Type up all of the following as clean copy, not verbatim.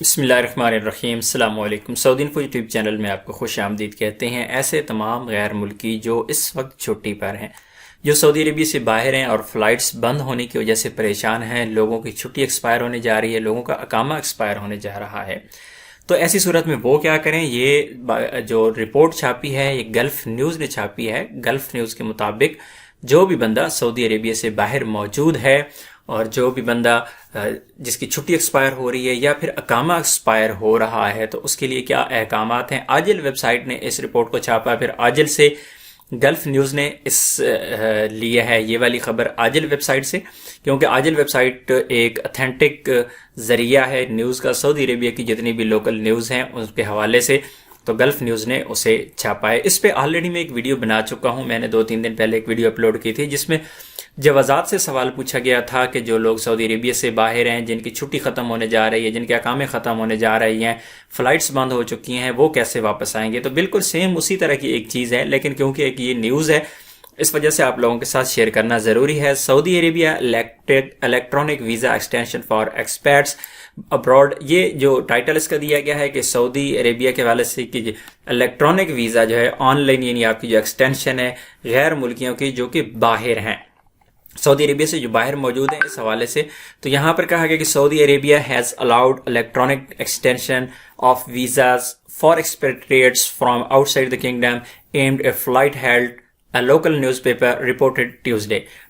بسم اللہ الرحمن الرحیم۔ السلام علیکم۔ سعودی انفو یوٹیوب چینل میں آپ کو خوش آمدید کہتے ہیں۔ ایسے تمام غیر ملکی جو اس وقت چھٹی پر ہیں، جو سعودی عربیہ سے باہر ہیں اور فلائٹس بند ہونے کی وجہ سے پریشان ہیں، لوگوں کی چھٹی ایکسپائر ہونے جا رہی ہے، لوگوں کا اقامہ ایکسپائر ہونے جا رہا ہے، تو ایسی صورت میں وہ کیا کریں؟ یہ جو رپورٹ چھاپی ہے، یہ گلف نیوز نے چھاپی ہے۔ گلف نیوز کے مطابق جو بھی بندہ سعودی عربیہ سے باہر موجود ہے اور جو بھی بندہ جس کی چھٹی ایکسپائر ہو رہی ہے یا پھر اقامہ ایکسپائر ہو رہا ہے، تو اس کے لیے کیا احکامات ہیں۔ عاجل ویب سائٹ نے اس رپورٹ کو چھاپا، پھر عاجل سے گلف نیوز نے اس لیا ہے یہ والی خبر عاجل ویب سائٹ سے، کیونکہ عاجل ویب سائٹ ایک اتھینٹک ذریعہ ہے نیوز کا، سعودی عربیہ کی جتنی بھی لوکل نیوز ہیں اس کے حوالے سے، تو گلف نیوز نے اسے چھاپا ہے۔ اس پہ آلریڈی میں ایک ویڈیو بنا چکا ہوں، میں نے 2-3 دن پہلے ایک ویڈیو اپلوڈ کی تھی جس میں جوازات سے سوال پوچھا گیا تھا کہ جو لوگ سعودی عربیہ سے باہر ہیں، جن کی چھٹی ختم ہونے جا رہی ہے، جن کے اقامے ختم ہونے جا رہی ہیں، فلائٹس بند ہو چکی ہیں، وہ کیسے واپس آئیں گے؟ تو بالکل سیم اسی طرح کی ایک چیز ہے، لیکن کیونکہ ایک یہ نیوز ہے اس وجہ سے آپ لوگوں کے ساتھ شیئر کرنا ضروری ہے۔ Saudi Arabia electronic visa extension for expats abroad, یہ جو ٹائٹل اس کا دیا گیا ہے کہ سعودی عربیہ کے حوالے سے کہ الیکٹرانک ویزا جو ہے آن لائن، یعنی آپ کی جو ایکسٹینشن ہے غیر ملکیوں کی جو کہ باہر ہیں، سعودی عربیہ سے جو باہر موجود ہیں، اس حوالے سے تو یہاں پر کہا گیا کہ Saudi Arabia has allowed electronic extension of visas for expatriates from آؤٹ سائڈ the kingdom amid a flight halt A local newspaper reported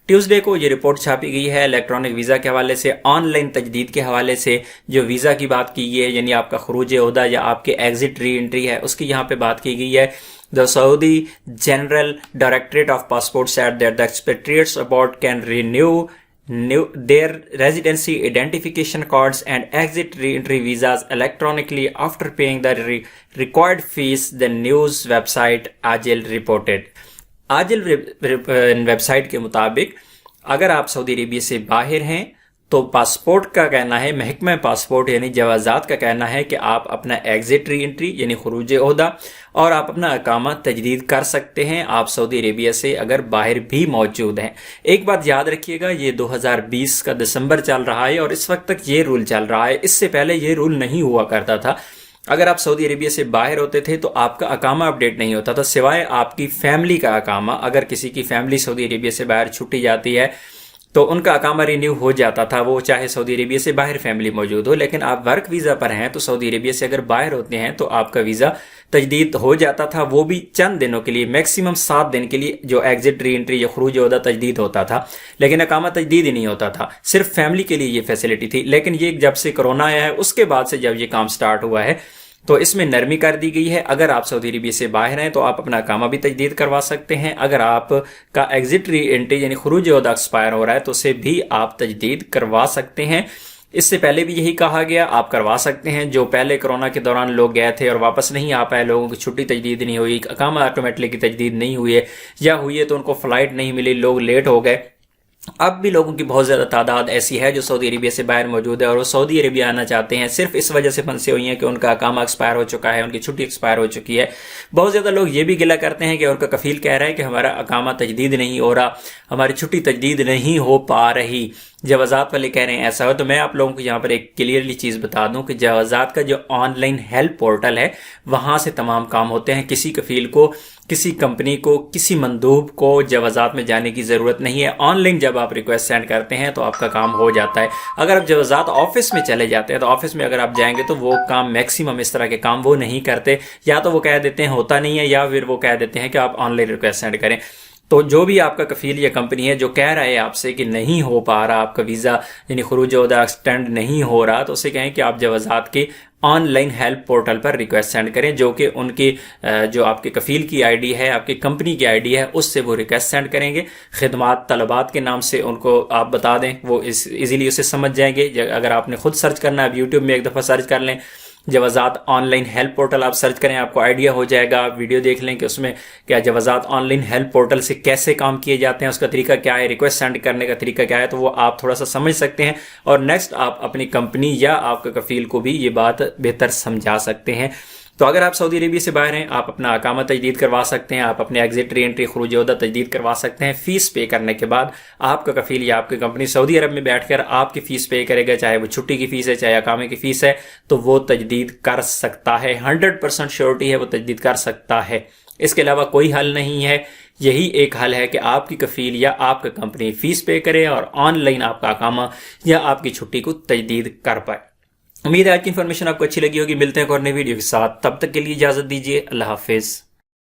Tuesday کو یہ رپورٹ چھاپی گئی ہے الیکٹرانک ویزا کے حوالے سے، آن لائن تجدید کے حوالے سے۔ جو ویزا کی بات کی گئی ہے، یعنی آپ کا خروج عہدہ یا آپ کے ایگزٹ ری انٹری ہے، اس کی یہاں پہ بات کی گئی ہے۔ The Saudi General Directorate of Passports said that the expatriates abroad can renew their residency identification cards and exit re-entry visas electronically after paying the required fees, the news website Ajil reported۔ Ajil website کے مطابق اگر آپ سعودی عربیہ سے باہر ہیں تو passport کا کہنا ہے، محکمہ پاسپورٹ یعنی جوازات کا کہنا ہے کہ آپ اپنا ایگزٹ ری انٹری یعنی خروج عہدہ اور آپ اپنا اقامہ تجدید کر سکتے ہیں آپ سعودی عربیہ سے اگر باہر بھی موجود ہیں۔ ایک بات یاد رکھیے گا، یہ 2020 کا دسمبر چل رہا ہے اور اس وقت تک یہ رول چل رہا ہے، اس سے پہلے یہ رول نہیں ہوا کرتا تھا۔ اگر آپ سعودی عربیہ سے باہر ہوتے تھے تو آپ کا اقامہ اپڈیٹ نہیں ہوتا تھا، سوائے آپ کی فیملی کا اقامہ۔ اگر کسی کی فیملی سعودی عربیہ سے باہر چھٹی جاتی ہے تو ان کا اقامہ رینیو ہو جاتا تھا، وہ چاہے سعودی عربیہ سے باہر فیملی موجود ہو۔ لیکن آپ ورک ویزا پر ہیں تو سعودی عربیہ سے اگر باہر ہوتے ہیں تو آپ کا ویزا تجدید ہو جاتا تھا، وہ بھی چند دنوں کے لیے، میکسیمم 7 دن کے لیے جو ایگزٹ ری انٹری یا خروج عہدہ تجدید ہوتا تھا، لیکن اقامہ تجدید ہی نہیں ہوتا تھا، صرف فیملی کے لیے یہ فیسلٹی تھی۔ لیکن یہ جب سے کرونا آیا ہے اس کے بعد سے جب یہ کام سٹارٹ ہوا ہے تو اس میں نرمی کر دی گئی ہے۔ اگر آپ سعودی عربیہ سے باہر ہیں تو آپ اپنا اقامہ بھی تجدید کروا سکتے ہیں، اگر آپ کا ایگزٹ ری انٹری یعنی خروج عہدہ ایکسپائر ہو رہا ہے تو اسے بھی آپ تجدید کروا سکتے ہیں۔ اس سے پہلے بھی یہی کہا گیا، آپ کروا سکتے ہیں۔ جو پہلے کرونا کے دوران لوگ گئے تھے اور واپس نہیں آ پائے، لوگوں کی چھٹی تجدید نہیں ہوئی، اقامہ آٹومیٹلی کی تجدید نہیں ہوئی ہے یا ہوئی ہے تو ان کو فلائٹ نہیں ملی، لوگ لیٹ ہو گئے۔ اب بھی لوگوں کی بہت زیادہ تعداد ایسی ہے جو سعودی عربیہ سے باہر موجود ہے اور وہ سعودی عربیہ آنا چاہتے ہیں، صرف اس وجہ سے پھنسے ہوئی ہیں کہ ان کا اقامہ ایکسپائر ہو چکا ہے، ان کی چھٹی ایکسپائر ہو چکی ہے۔ بہت زیادہ لوگ یہ بھی گلہ کرتے ہیں کہ ان کا کفیل کہہ رہا ہے کہ ہمارا اقامہ تجدید نہیں ہو رہا، ہماری چھٹی تجدید نہیں ہو پا رہی، جوازات والے کہہ رہے ہیں ایسا ہو۔ تو میں آپ لوگوں کو یہاں پر ایک کلیئرلی چیز بتا دوں کہ جوازات کا جو آن لائن ہیلپ پورٹل ہے وہاں سے تمام کام ہوتے ہیں، کسی کفیل کو، کسی کمپنی کو، کسی مندوب کو جوازات میں جانے کی ضرورت نہیں ہے۔ آن لائن جب آپ ریکویسٹ سینڈ کرتے ہیں تو آپ کا کام ہو جاتا ہے۔ اگر آپ جوازات آفس میں چلے جاتے ہیں تو آفس میں اگر آپ جائیں گے تو وہ کام میکسیمم اس طرح کے کام وہ نہیں کرتے، یا تو وہ کہہ دیتے ہیں ہوتا نہیں ہے یا پھر وہ کہہ دیتے ہیں کہ آپ آن لائن ریکویسٹ سینڈ کریں۔ تو جو بھی آپ کا کفیل یا کمپنی ہے جو کہہ رہا ہے آپ سے کہ نہیں ہو پا رہا آپ کا ویزا یعنی خروج عہدہ ایکسٹینڈ نہیں ہو رہا، تو اسے کہیں کہ آپ جوازات کے on line help portal per request send کریں، جو کہ ان کی جو آپ کے کفیل کی آئی ڈی ہے، آپ کی کمپنی کی آئی ڈی ہے، اس سے وہ ریکویسٹ سینڈ کریں گے۔ خدمات طلبات کے نام سے ان کو آپ بتا دیں، وہ ایزیلی اسے سمجھ جائیں گے۔ اگر آپ نے خود سرچ کرنا ہے، آپ یوٹیوب میں ایک دفعہ سرچ کر لیں جوازات آن لائن ہیلپ پورٹل، آپ سرچ کریں، آپ کو آئیڈیا ہو جائے گا۔ آپ ویڈیو دیکھ لیں کہ اس میں کیا جوازات آن لائن ہیلپ پورٹل سے کیسے کام کیے جاتے ہیں، اس کا طریقہ کیا ہے، ریکویسٹ سینڈ کرنے کا طریقہ کیا ہے، تو وہ آپ تھوڑا سا سمجھ سکتے ہیں اور نیکسٹ آپ اپنی کمپنی یا آپ کا کفیل کو بھی یہ بات بہتر سمجھا سکتے ہیں۔ تو اگر آپ سعودی عربیہ سے باہر ہیں، آپ اپنا اقامہ تجدید کروا سکتے ہیں، آپ اپنے ایگزٹ ری انٹری خروج عہدہ تجدید کروا سکتے ہیں۔ فیس پے کرنے کے بعد آپ کا کفیل یا آپ کی کمپنی سعودی عرب میں بیٹھ کر آپ کی فیس پے کرے گا، چاہے وہ چھٹی کی فیس ہے چاہے اقامے کی فیس ہے، تو وہ تجدید کر سکتا ہے۔ 100% شیورٹی ہے، وہ تجدید کر سکتا ہے۔ اس کے علاوہ کوئی حل نہیں ہے۔ یہی ایک حل ہے کہ آپ کی کفیل یا آپ کا کمپنی فیس پے کرے اور آن لائن آپ کا اقامہ یا آپ کی چھٹی کو تجدید کر پائے۔ امید ہے آج کی انفارمیشن آپ کو اچھی لگی ہوگی۔ ملتے ہیں ایک اور نئی ویڈیو کے ساتھ، تب تک کے لیے اجازت دیجیے، اللہ حافظ۔